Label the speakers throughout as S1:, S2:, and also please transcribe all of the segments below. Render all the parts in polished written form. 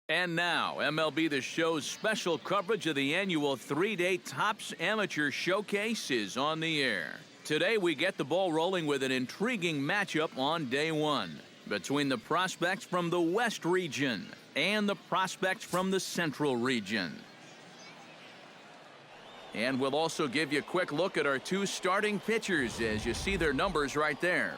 S1: And now, MLB The Show's special coverage of the annual 3-day Topps Amateur Showcase is on the air. Today, we get the ball rolling with an intriguing matchup on day one between the prospects from the West region and the prospects from the Central region. And we'll also give you a quick look at our two starting pitchers as you see their numbers right there.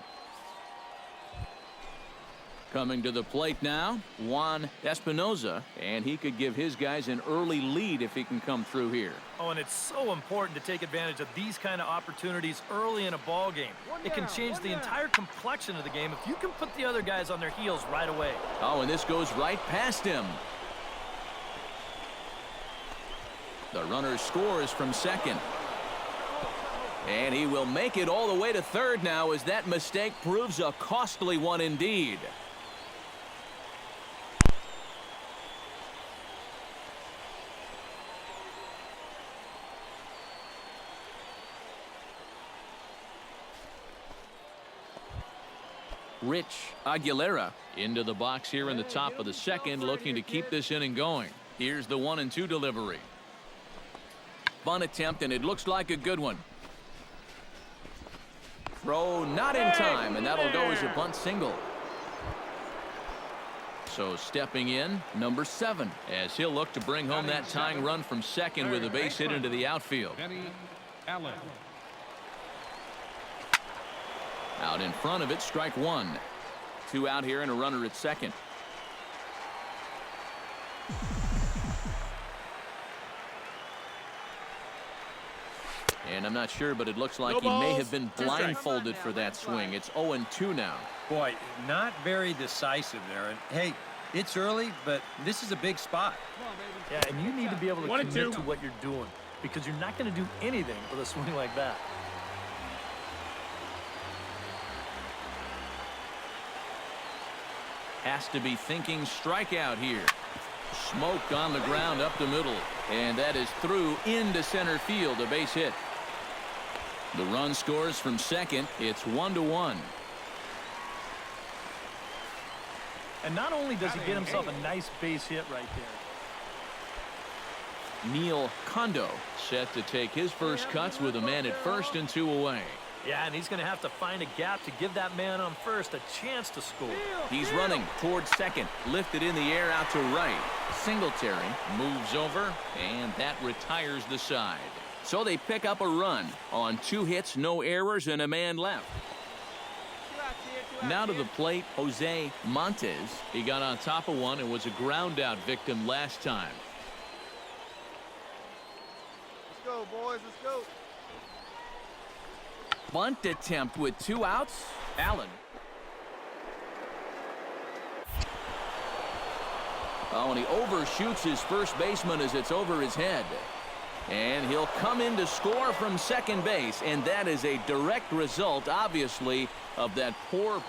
S1: Coming to the plate now, Juan Espinoza, and he could give his guys an early lead if he can come through here.
S2: Oh, and it's so important to take advantage of these kind of opportunities early in a ball game. It can change the entire complexion of the game if you can put the other guys on their heels right away.
S1: Oh, and this goes right past him. The runner scores from second. And he will make it all the way to third now as that mistake proves a costly one indeed. Rich Aguilera into the box here in the top of the second, looking to keep this inning going. Here's the 1-2 delivery. Bunt attempt, and it looks like a good one. Throw not in time, and that'll go as a bunt single. So stepping in, number 7, as he'll look to bring home that tying run from second with a base hit into the outfield. Allen. Out in front of it, strike one. 2 out here and a runner at second. And I'm not sure, but it looks like he may have been blindfolded for that swing. It's 0-2 now.
S3: Boy, not very decisive there. And hey, it's early, but this is a big spot.
S2: Yeah, and you need to be able to commit to what you're doing because you're not going to do anything with a swing like that.
S1: Has to be thinking strikeout here. Smoked on the ground up the middle. And that is through into center field, a base hit. The run scores from second. It's 1-1.
S2: And not only does he get himself a nice base hit right there.
S1: Neil Kondo set to take his first cuts with a man at first and 2 away.
S2: Yeah, and he's going to have to find a gap to give that man on first a chance to score.
S1: He's running towards second, lifted in the air out to right. Singletary moves over, and that retires the side. So they pick up a run on 2 hits, no errors, and a man left. Now to the plate, Jose Montes. He got on top of one and was a ground out victim last time.
S4: Let's go, boys, let's go.
S1: Bunt attempt with 2 outs. Allen. Oh, and he overshoots his first baseman as it's over his head. And he'll come in to score from second base. And that is a direct result, obviously, of that poor.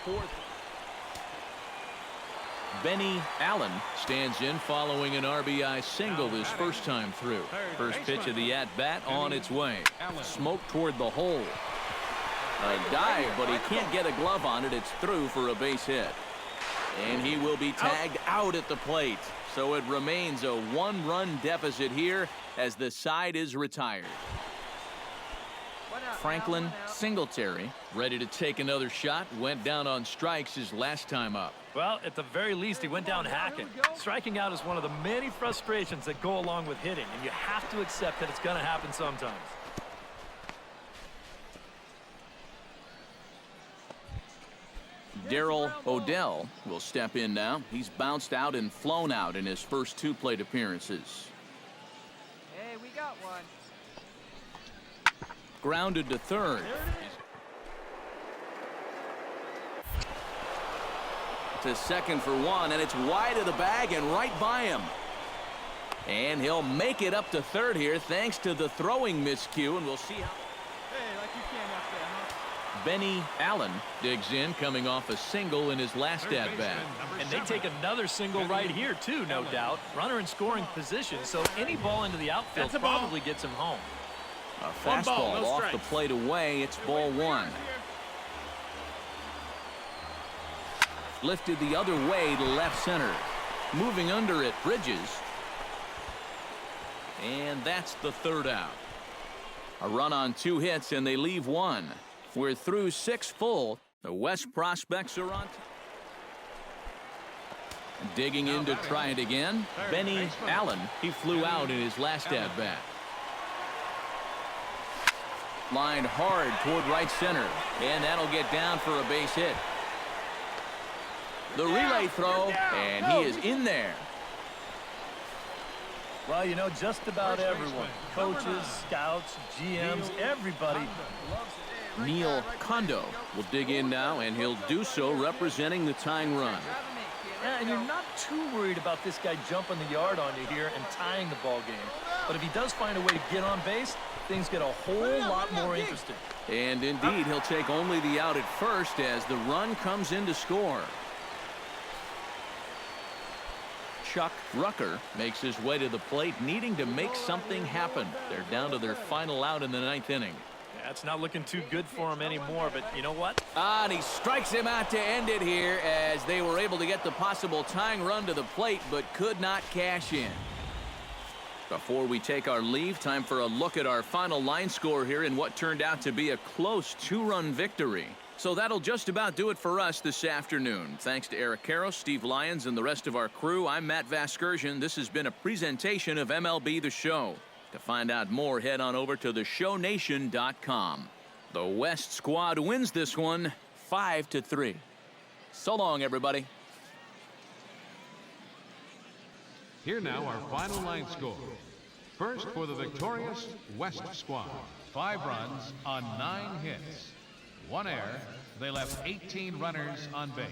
S1: Benny Allen stands in following an RBI single his first time through. First pitch of the at-bat on its way. Smoke toward the hole. A dive, but he can't get a glove on it. It's through for a base hit. And he will be tagged out at the plate. So it remains a 1-run deficit here as the side is retired. Franklin Singletary ready to take another shot. Went down on strikes his last time up.
S2: Well, at the very least, he went down hacking. Striking out is one of the many frustrations that go along with hitting, and you have to accept that it's going to happen sometimes.
S1: Darrell Odell will step in now. He's bounced out and flown out in his first 2 plate appearances.
S4: Hey, we got one.
S1: Grounded to third. To second for 1, and it's wide of the bag and right by him. And he'll make it up to third here thanks to the throwing miscue, and we'll see how.
S4: Hey, like you can up there, huh?
S1: Benny Allen digs in, coming off a single in his last at-bat.
S2: And they take another single right here, too, no doubt. Runner in scoring position, so any ball into the outfield probably gets him home.
S1: A fastball off the plate away. It's ball 1. Lifted the other way to left center. Moving under at Bridges. And that's the third out. A run on 2 hits, and they leave 1. We're through 6 full. The West prospects are on. Digging in to try it again. Benny Allen. He flew out in his last at-bat. Lined hard toward right center. And that'll get down for a base hit. The relay throw, and he is in there.
S2: Well, you know, just about everyone. Coaches, scouts, GMs, everybody.
S1: Neil Kondo will dig in now, and he'll do so representing the tying run.
S2: Yeah, and you're not too worried about this guy jumping the yard on you here and tying the ball game. But if he does find a way to get on base, things get a whole lot more interesting.
S1: And indeed, he'll take only the out at first as the run comes in to score. Chuck Rucker makes his way to the plate, needing to make something happen. They're down to their final out in the 9th inning.
S2: Yeah, it's not looking too good for him anymore, but you know what?
S1: And he strikes him out to end it here as they were able to get the possible tying run to the plate, but could not cash in. Before we take our leave, time for a look at our final line score here in what turned out to be a close 2-run victory. So that'll just about do it for us this afternoon. Thanks to Eric Karros, Steve Lyons, and the rest of our crew. I'm Matt Vasgersian. This has been a presentation of MLB The Show. To find out more, head on over to theshownation.com. The West squad wins this one 5-3. So long, everybody.
S5: Here now our final line score. First for the victorious West squad. 5 runs on 9 hits. 1 error. They left 18 runners on base.